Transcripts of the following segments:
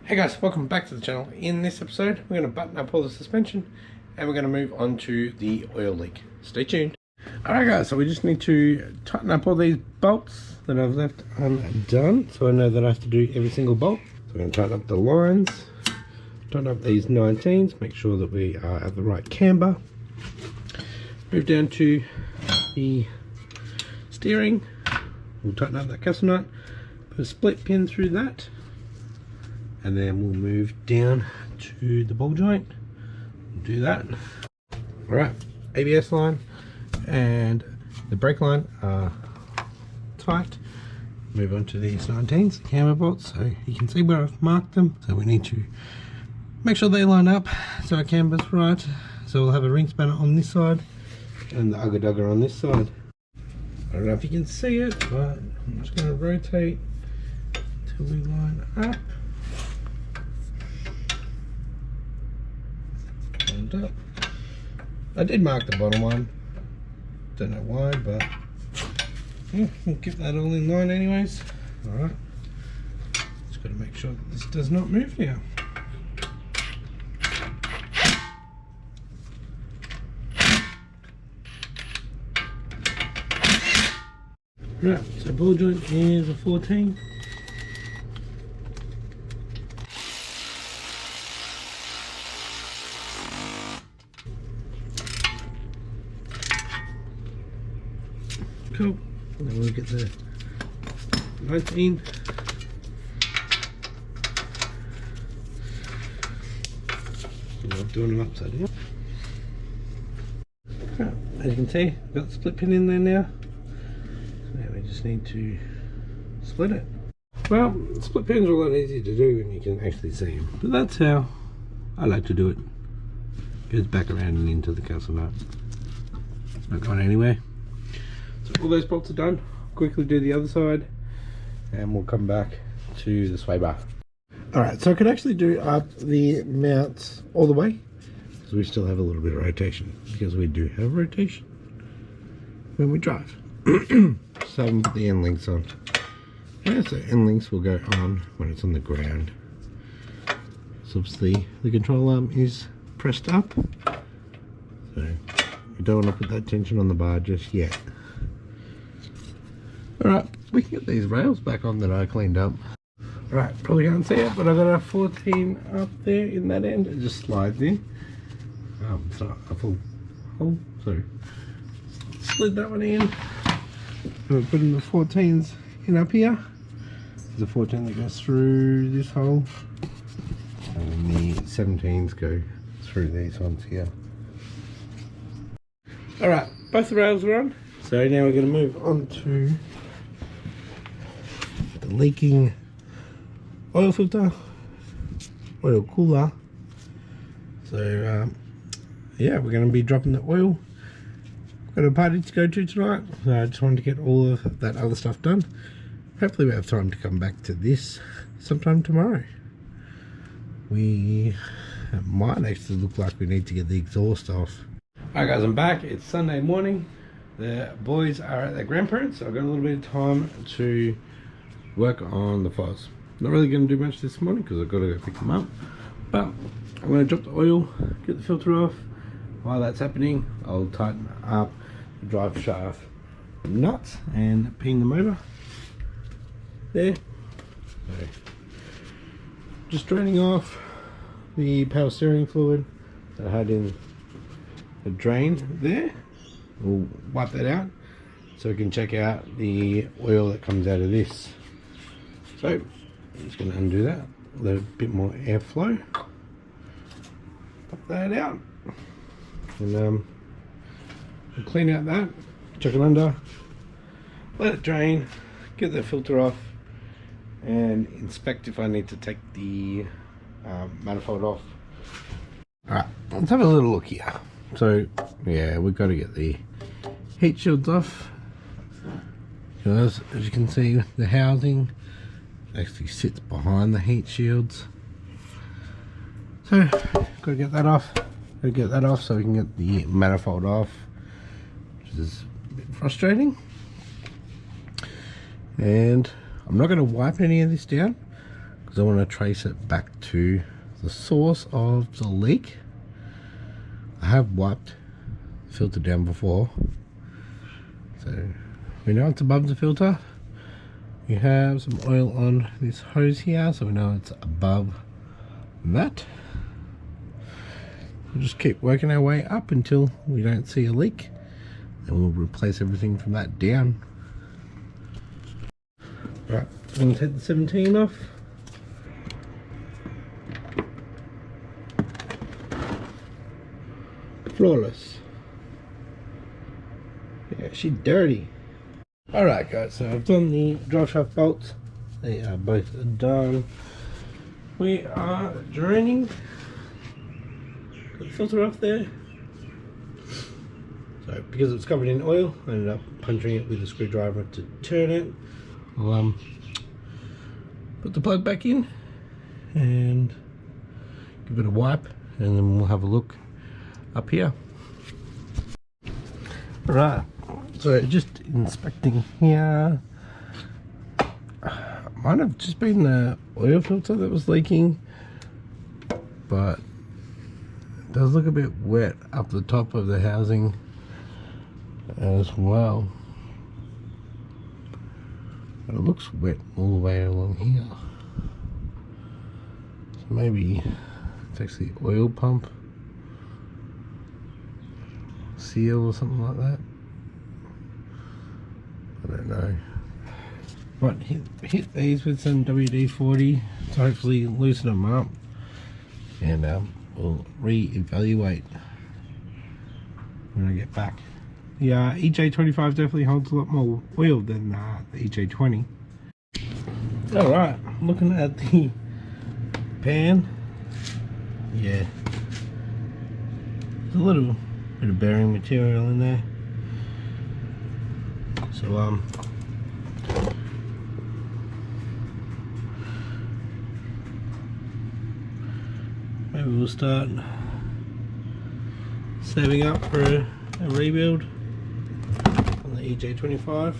Hey guys, welcome back to the channel. In this episode, we're going to button up all the suspension and we're going to move on to the oil leak. Stay tuned. Alright guys, so we just need to tighten up all these bolts that I've left undone. So I know that I have to do every single bolt. So we're going to tighten up the lines, tighten up these 19s, make sure that we are at the right camber. Move down to the steering. We'll tighten up that castle nut, put a split pin through that. And then we'll move down to the ball joint. Do that. Alright, ABS line and the brake line are tight. Move on to these 19s, the camber bolts, so you can see where I've marked them. So we need to make sure they line up so our camber's right. So we'll have a ring spanner on this side and the ugga dugger on this side. I don't know if you can see it, but I'm just going to rotate until we line up. Up. I did mark the bottom one, don't know why, but yeah, we'll get that all in line anyways. Alright, just got to make sure that this does not move now. Right, so ball joint is a 14. Cool. And then we'll get the 19. I'm doing it upside down. Right, as you can see, I've got the split pin in there now. So now we just need to split it. Well, split pins are a lot easier to do when you can actually see them. But that's how I like to do it. Goes back around and into the castle nut. It's not going anywhere. So all those bolts are done. Quickly do the other side and we'll come back to the sway bar. Alright, so I could actually do up the mounts all the way because we still have a little bit of rotation, because we do have rotation when we drive. So I can put the end links on. Yeah, so end links will go on when it's on the ground. So obviously the control arm is pressed up, so you don't want to put that tension on the bar just yet. Alright, we can get these rails back on that I cleaned up. Right, probably can't see it, but I've got a 14 up there in that end. It just slides in. It's not a full hole, so slid that one in. We're putting the 14s in up here. There's a 14 that goes through this hole, and the 17s go through these ones here. Alright, both the rails are on. So now we're going to move on to the leaking oil filter, oil cooler. So yeah, we're going to be dropping the oil. Got a party to go to tonight, so I just wanted to get all of that other stuff done. Hopefully we have time to come back to this sometime tomorrow. We might actually look like we need to get the exhaust off. Alright guys, I'm back. It's Sunday morning. The boys are at their grandparents, so I've got a little bit of time to work on the fuzz. Not really going to do much this morning because I've got to go pick them up, but I'm going to drop the oil, get the filter off. While that's happening, I'll tighten up the drive shaft nuts and pin them over there. So, just draining off the power steering fluid that I had in the drain there. We'll wipe that out so we can check out the oil that comes out of this. So I'm just going to undo that, let a bit more airflow, pop that out, and we'll clean out that, chuck it under, let it drain, get the filter off, and inspect if I need to take the manifold off. Alright, let's have a little look here. So yeah, we've got to get the heat shields off, because as you can see, the housing actually sits behind the heat shields. So got to get that off. Got to get that off so we can get the manifold off, which is a bit frustrating. And I'm not going to wipe any of this down because I want to trace it back to the source of the leak. I have wiped the filter down before, so we know it's above the filter. We have some oil on this hose here, so we know it's above that. We'll just keep working our way up until we don't see a leak, and we'll replace everything from that down. Right, I'm going to take the 17 off. Flawless. Yeah, she's dirty. Alright guys, so I've done the drive shaft bolts. They are both done. We are draining the filter off there. So because it's covered in oil, I ended up puncturing it with a screwdriver to turn it. I'll put the plug back in and give it a wipe, and then we'll have a look up here. Right, so just inspecting here. Might have just been the oil filter that was leaking, but it does look a bit wet up the top of the housing as well. But it looks wet all the way along here. So maybe it's actually oil pump seal or something like that. I don't know. But hit these with some WD-40 to hopefully loosen them up, and we'll re-evaluate when I get back. The EJ25 definitely holds a lot more oil than the EJ20. Alright, looking at the pan, yeah, there's a little bit of bearing material in there. So maybe we'll start saving up for a rebuild on the EJ25.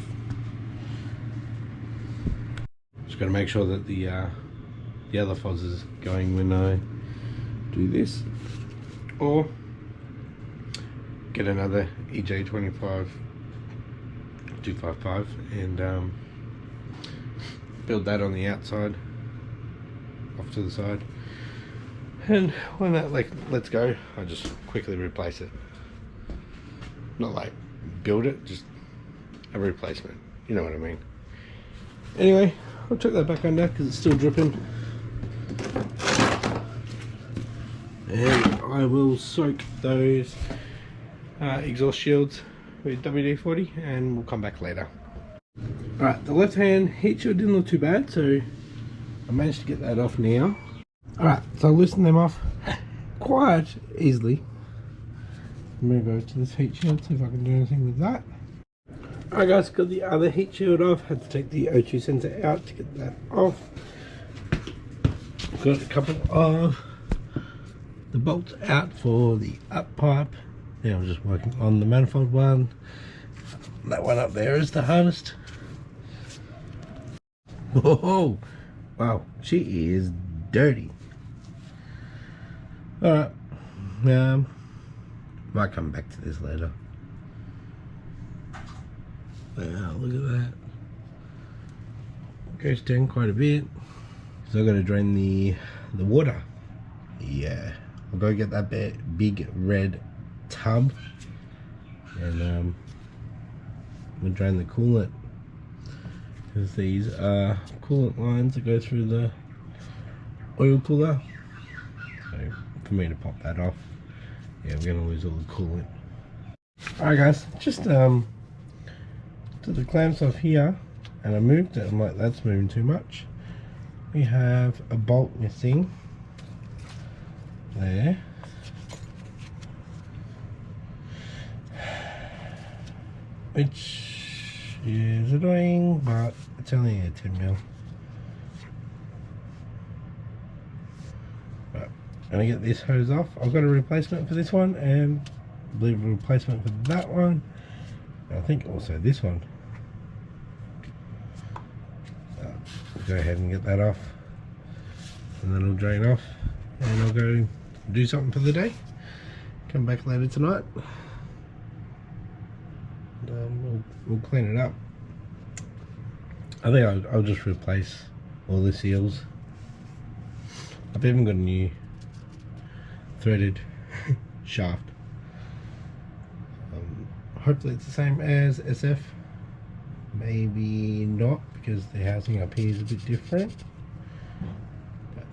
Just got to make sure that the other fuzz is going when I do this, or get another EJ25 255 and build that on the outside, off to the side, and when that lets go, I just quickly replace it. Not like build it, just a replacement, you know what I mean. Anyway, I'll chuck that back on there because it's still dripping, and I will soak those exhaust shields with WD-40 and we'll come back later. Alright, the left hand heat shield didn't look too bad, so I managed to get that off now. Alright, so I loosened them off quite easily. Move over to this heat shield, see if I can do anything with that. Alright guys, got the other heat shield off, had to take the O2 sensor out to get that off. Got a couple of the bolts out for the up pipe. Yeah, I'm just working on the manifold one. That one up there is the hardest. Whoa, wow, she is dirty. Alright, might come back to this later. Wow, look at that. Goes down quite a bit. So I've got to drain the water. Yeah, I'll go get that big red tub, and I'm gonna drain the coolant, because these are coolant lines that go through the oil cooler. So for me to pop that off, yeah, we're gonna lose all the coolant. Alright guys, just took the clamps off here and I moved it. I'm like, that's moving too much. We have a bolt missing there. Which is annoying, but it's only a 10mm. Right, I'm gonna get this hose off. I've got a replacement for this one, and I believe a replacement for that one. And I think also this one. Go ahead and get that off. and then it'll drain off, and I'll go do something for the day. Come back later tonight, and we'll clean it up. I think I'll just replace all the seals. I've even got a new threaded shaft. Hopefully it's the same as SF. Maybe not, because the housing up here is a bit different. But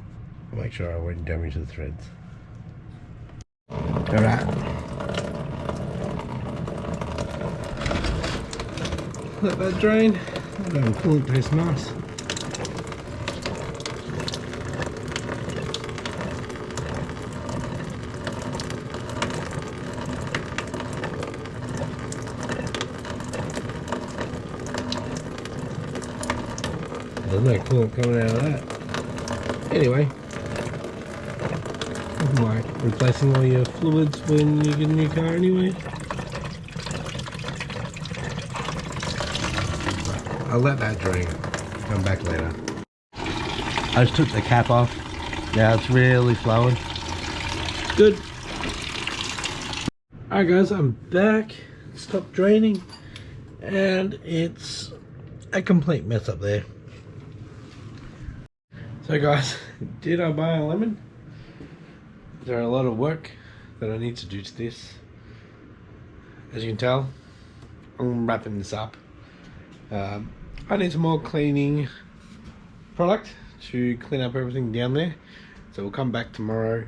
I'll make sure I won't damage the threads. Alright. Let that drain. That coolant tastes nice. There's no coolant coming out of that. Anyway, nothing like replacing all your fluids when you get a new car anyway. I'll let that drain. Come back later. I just took the cap off. Now it's really flowing. Good. Alright guys, I'm back. Stopped draining. And it's a complete mess up there. So guys, did I buy a lemon? There are a lot of work that I need to do to this. As you can tell, I'm wrapping this up. I need some more cleaning product to clean up everything down there. So we'll come back tomorrow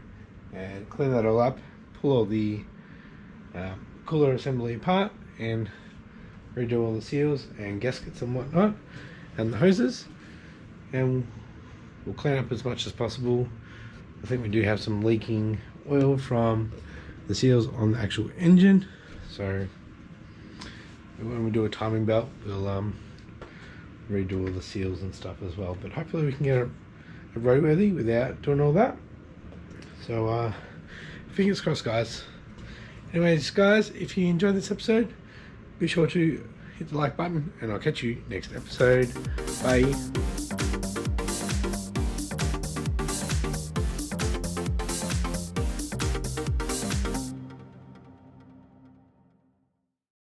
and clean that all up, pull all the cooler assembly apart and redo all the seals and gaskets and whatnot and the hoses, and we'll clean up as much as possible. I think we do have some leaking oil from the seals on the actual engine, so when we do a timing belt we'll redo all the seals and stuff as well, but hopefully we can get it roadworthy without doing all that. So fingers crossed guys. Anyways guys, if you enjoyed this episode, be sure to hit the like button and I'll catch you next episode. Bye.